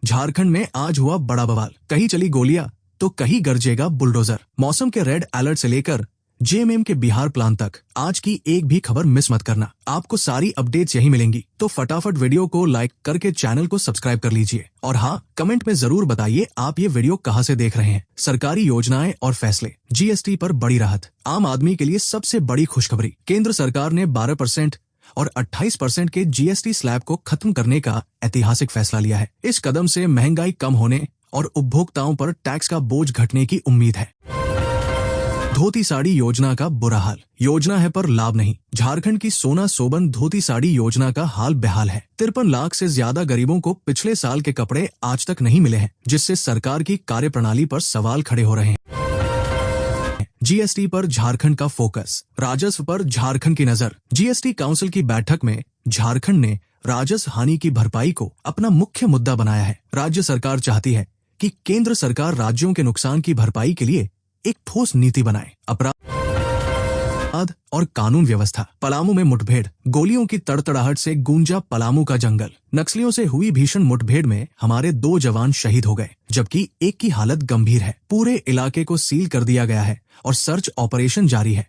झारखंड में आज हुआ बड़ा बवाल, कहीं चली गोलियां तो कहीं गरजेगा बुलडोजर। मौसम के रेड अलर्ट से लेकर जेएमएम के बिहार प्लान तक आज की एक भी खबर मिस मत करना। आपको सारी अपडेट्स यही मिलेंगी, तो फटाफट वीडियो को लाइक करके चैनल को सब्सक्राइब कर लीजिए। और हाँ, कमेंट में जरूर बताइए आप ये वीडियो कहाँ से देख रहे हैं। सरकारी योजनाएं और फैसले, जीएसटी पर बड़ी राहत, आम आदमी के लिए सबसे बड़ी खुशखबरी। केंद्र सरकार ने 12% और 28% के जीएसटी स्लैब को खत्म करने का ऐतिहासिक फैसला लिया है। इस कदम से महंगाई कम होने और उपभोक्ताओं पर टैक्स का बोझ घटने की उम्मीद है। धोती साड़ी योजना का बुरा हाल, योजना है पर लाभ नहीं। झारखंड की सोना सोबन धोती साड़ी योजना का हाल बेहाल है। 53 लाख से ज्यादा गरीबों को पिछले साल के कपड़े आज तक नहीं मिले हैं, जिससे सरकार की कार्यप्रणाली पर सवाल खड़े हो रहे हैं। जीएसटी पर झारखंड का फोकस, राजस्व पर झारखंड की नजर। जीएसटी काउंसिल की बैठक में झारखंड ने राजस्व हानि की भरपाई को अपना मुख्य मुद्दा बनाया है। राज्य सरकार चाहती है कि केंद्र सरकार राज्यों के नुकसान की भरपाई के लिए एक ठोस नीति बनाए। अपराध और कानून व्यवस्था, पलामू में मुठभेड़, गोलियों की तड़तड़ाहट से गूंजा पलामू का जंगल। नक्सलियों से हुई भीषण मुठभेड़ में हमारे 2 जवान शहीद हो गए, जबकि एक की हालत गंभीर है। पूरे इलाके को सील कर दिया गया है और सर्च ऑपरेशन जारी है।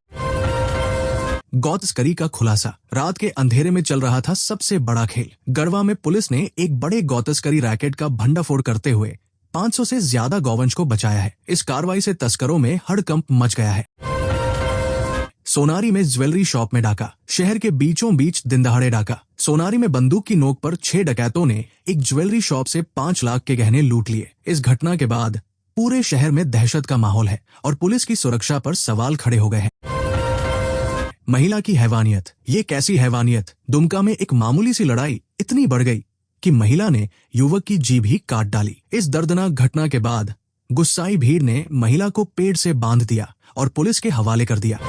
गौ तस्करी का खुलासा, रात के अंधेरे में चल रहा था सबसे बड़ा खेल। गढ़वा में पुलिस ने एक बड़े गौ तस्करी रैकेट का भंडाफोड़ करते हुए 500 से ज्यादा गौवंश को बचाया है। इस कार्रवाई से तस्करों में हड़कंप मच गया है। सोनारी में ज्वेलरी शॉप में डाका, शहर के बीचों बीच दिन दहाड़े डाका। सोनारी में बंदूक की नोक पर 6 डकैतों ने एक ज्वेलरी शॉप से 5 लाख के गहने लूट लिए। इस घटना के बाद पूरे शहर में दहशत का माहौल है और पुलिस की सुरक्षा पर सवाल खड़े हो गए हैं। महिला की हैवानियत, ये कैसी हैवानियत। दुमका में एक मामूली सी लड़ाई इतनी बढ़ गई कि महिला ने युवक की जीभ ही काट डाली। इस दर्दनाक घटना के बाद गुस्साई भीड़ ने महिला को पेड़ से बांध दिया और पुलिस के हवाले कर दिया।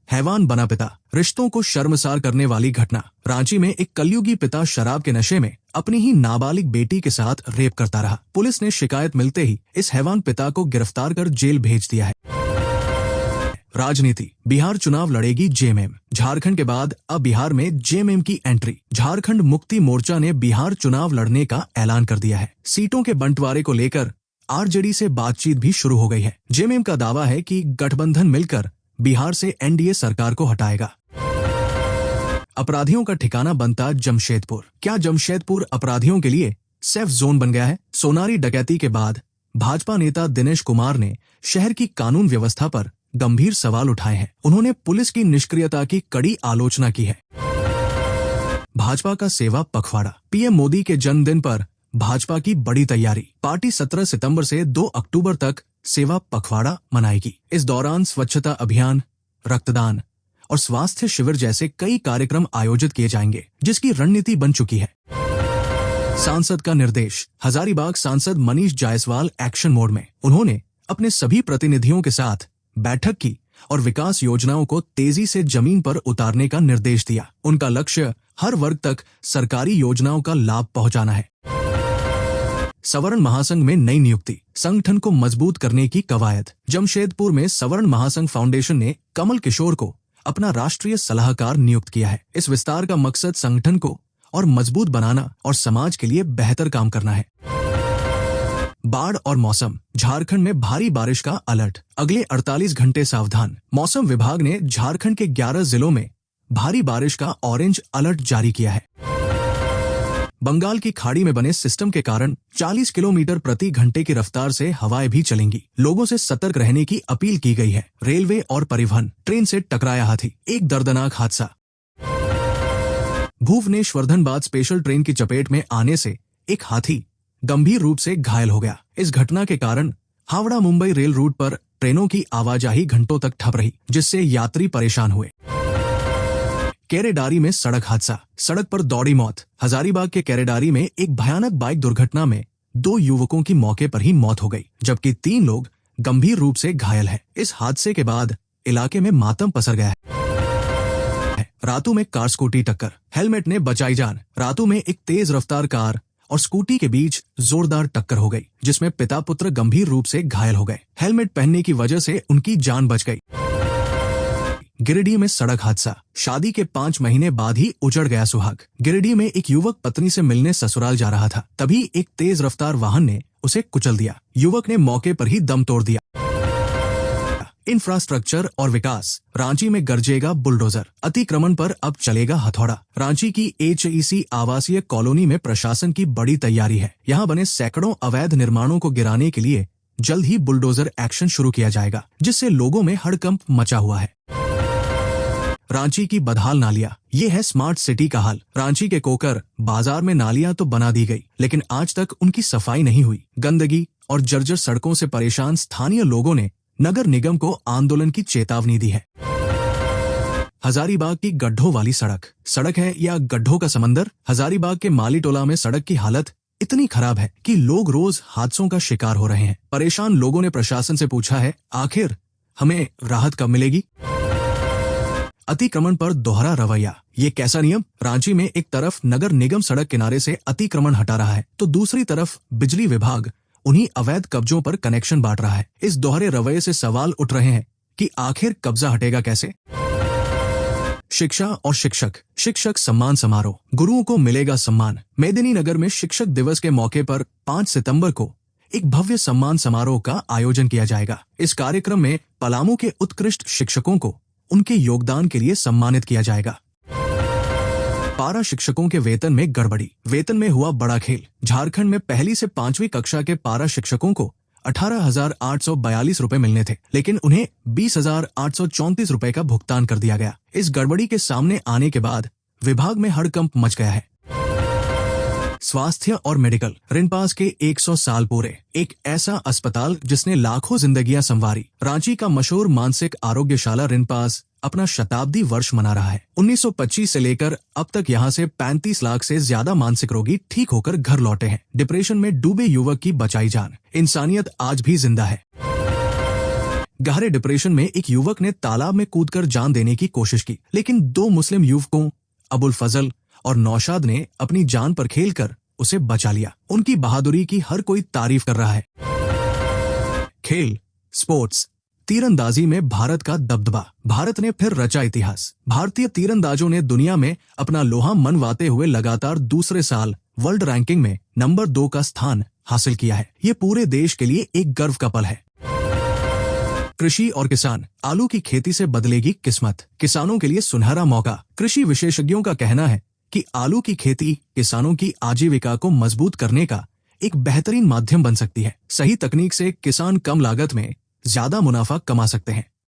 हैवान बना पिता, रिश्तों को शर्मसार करने वाली घटना। रांची में एक कलयुगी पिता शराब के नशे में अपनी ही नाबालिग बेटी के साथ रेप करता रहा। पुलिस ने शिकायत मिलते ही इस हैवान पिता को गिरफ्तार कर जेल भेज दिया है। राजनीति, बिहार चुनाव लड़ेगी जेएमएम। झारखंड के बाद अब बिहार में जेएमएम की एंट्री। झारखंड मुक्ति मोर्चा ने बिहार चुनाव लड़ने का ऐलान कर दिया है। सीटों के बंटवारे को लेकर आरजेडी से बातचीत भी शुरू हो गई है। जेएमएम का दावा है कि गठबंधन मिलकर बिहार से एनडीए सरकार को हटाएगा। अपराधियों का ठिकाना बनता जमशेदपुर। क्या जमशेदपुर अपराधियों के लिए सेफ जोन बन गया है? सोनारी डकैती के बाद भाजपा नेता दिनेश कुमार ने शहर की कानून व्यवस्था पर गंभीर सवाल उठाए हैं। उन्होंने पुलिस की निष्क्रियता की कड़ी आलोचना की है। भाजपा का सेवा पखवाड़ा, पीएम मोदी के जन्मदिन पर भाजपा की बड़ी तैयारी। पार्टी 17 सितंबर से 2 अक्टूबर तक सेवा पखवाड़ा मनाएगी। इस दौरान स्वच्छता अभियान, रक्तदान और स्वास्थ्य शिविर जैसे कई कार्यक्रम आयोजित किए जाएंगे, जिसकी रणनीति बन चुकी है। सांसद का निर्देश, हजारीबाग सांसद मनीष जायसवाल एक्शन मोड में। उन्होंने अपने सभी प्रतिनिधियों के साथ बैठक की और विकास योजनाओं को तेजी से जमीन पर उतारने का निर्देश दिया। उनका लक्ष्य हर वर्ग तक सरकारी योजनाओं का लाभ पहुंचाना है। सवर्ण महासंघ में नई नियुक्ति, संगठन को मजबूत करने की कवायद। जमशेदपुर में सवर्ण महासंघ फाउंडेशन ने कमल किशोर को अपना राष्ट्रीय सलाहकार नियुक्त किया है। इस विस्तार का मकसद संगठन को और मजबूत बनाना और समाज के लिए बेहतर काम करना है। बाढ़ और मौसम, झारखंड में भारी बारिश का अलर्ट, अगले 48 घंटे सावधान। मौसम विभाग ने झारखंड के 11 जिलों में भारी बारिश का ऑरेंज अलर्ट जारी किया है। बंगाल की खाड़ी में बने सिस्टम के कारण 40 किलोमीटर प्रति घंटे की रफ्तार से हवाएं भी चलेंगी। लोगों से सतर्क रहने की अपील की गई है। रेलवे और परिवहन, ट्रेन से टकराया हाथी, एक दर्दनाक हादसा। भुवनेश्वर-धनबाद स्पेशल ट्रेन की चपेट में आने से एक हाथी गंभीर रूप से घायल हो गया। इस घटना के कारण हावड़ा मुंबई रेल रूट पर ट्रेनों की आवाजाही घंटों तक ठप रही, जिससे यात्री परेशान हुए। केरेडारी में सड़क हादसा, सड़क पर दौड़ी मौत। हजारीबाग के केरेडारी में एक भयानक बाइक दुर्घटना में 2 युवकों की मौके पर ही मौत हो गई, जबकि 3 लोग गंभीर रूप से घायल हैं। इस हादसे के बाद इलाके में मातम पसर गया है। रातू में कार स्कूटी टक्कर, हेलमेट ने बचाई जान। रातू में एक तेज रफ्तार कार और स्कूटी के बीच जोरदार टक्कर हो गई, जिसमें पिता पुत्र गंभीर रूप से घायल हो गए। हेलमेट पहनने की वजह से उनकी जान बच गई। गिरिडीह में सड़क हादसा, शादी के 5 महीने बाद ही उजड़ गया सुहाग। गिरिडीह में एक युवक पत्नी से मिलने ससुराल जा रहा था, तभी एक तेज रफ्तार वाहन ने उसे कुचल दिया। युवक ने मौके पर ही दम तोड़ दिया। इंफ्रास्ट्रक्चर और विकास, रांची में गरजेगा बुलडोजर, अतिक्रमण पर अब चलेगा हथौड़ा। रांची की HEC आवासीय कॉलोनी में प्रशासन की बड़ी तैयारी है। यहाँ बने सैकड़ों अवैध निर्माणों को गिराने के लिए जल्द ही बुलडोजर एक्शन शुरू किया जाएगा, जिससे लोगों में हड़कंप मचा हुआ है। रांची की बदहाल नालियां, ये है स्मार्ट सिटी का हाल। रांची के कोकर बाजार में नालियां तो बना दी गई, लेकिन आज तक उनकी सफाई नहीं हुई। गंदगी और जर्जर सड़कों से परेशान स्थानीय लोगों ने नगर निगम को आंदोलन की चेतावनी दी है। हजारीबाग की गड्ढों वाली सड़क है या गड्ढों का समंदर। हजारीबाग के माली टोला में सड़क की हालत इतनी खराब है कि लोग रोज हादसों का शिकार हो रहे हैं। परेशान लोगों ने प्रशासन से पूछा है, आखिर हमें राहत कब मिलेगी? अतिक्रमण पर दोहरा रवैया, ये कैसा नियम? रांची में एक तरफ नगर निगम सड़क किनारे से अतिक्रमण हटा रहा है, तो दूसरी तरफ बिजली विभाग उन्हीं अवैध कब्जों पर कनेक्शन बांट रहा है। इस दोहरे रवैये से सवाल उठ रहे हैं कि आखिर कब्जा हटेगा कैसे? शिक्षा और शिक्षक सम्मान समारोह, गुरुओं को मिलेगा सम्मान। मेदिनीनगर में शिक्षक दिवस के मौके पर 5 सितंबर को एक भव्य सम्मान समारोह का आयोजन किया जाएगा। इस कार्यक्रम में पलामू के उत्कृष्ट शिक्षकों को उनके योगदान के लिए सम्मानित किया जाएगा। पारा शिक्षकों के वेतन में गड़बड़ी, वेतन में हुआ बड़ा खेल। झारखंड में 1ली से 5वीं कक्षा के पारा शिक्षकों को 18,842 रुपए मिलने थे, लेकिन उन्हें 20,834 रुपए का भुगतान कर दिया गया। इस गड़बड़ी के सामने आने के बाद विभाग में हड़कंप मच गया है। स्वास्थ्य और मेडिकल, रिनपास के 100 साल पूरे, एक ऐसा अस्पताल जिसने लाखों जिंदगियां संवारी। रांची का मशहूर मानसिक आरोग्यशाला रिनपास अपना शताब्दी वर्ष मना रहा है। 1925 से लेकर अब तक यहाँ से 35 लाख से ज्यादा मानसिक रोगी ठीक होकर घर लौटे हैं। डिप्रेशन में डूबे युवक की बचाई जान, इंसानियत आज भी जिंदा है। गहरे डिप्रेशन में एक युवक ने तालाब में कूदकर जान देने की कोशिश की, लेकिन 2 मुस्लिम युवकों अबुल फजल और नौशाद ने अपनी जान पर खेलकर उसे बचा लिया। उनकी बहादुरी की हर कोई तारीफ कर रहा है। खेल, स्पोर्ट्स, तीरंदाजी में भारत का दबदबा, भारत ने फिर रचा इतिहास। भारतीय तीरंदाजों ने दुनिया में अपना लोहा मनवाते हुए लगातार दूसरे साल वर्ल्ड रैंकिंग में नंबर 2 का स्थान हासिल किया है। ये पूरे देश के लिए एक गर्व का पल है। कृषि और किसान, आलू की खेती से बदलेगी किस्मत, किसानों के लिए सुनहरा मौका। कृषि विशेषज्ञों का कहना है कि आलू की खेती किसानों की आजीविका को मजबूत करने का एक बेहतरीन माध्यम बन सकती है। सही तकनीक से किसान कम लागत में ज्यादा मुनाफा कमा सकते हैं।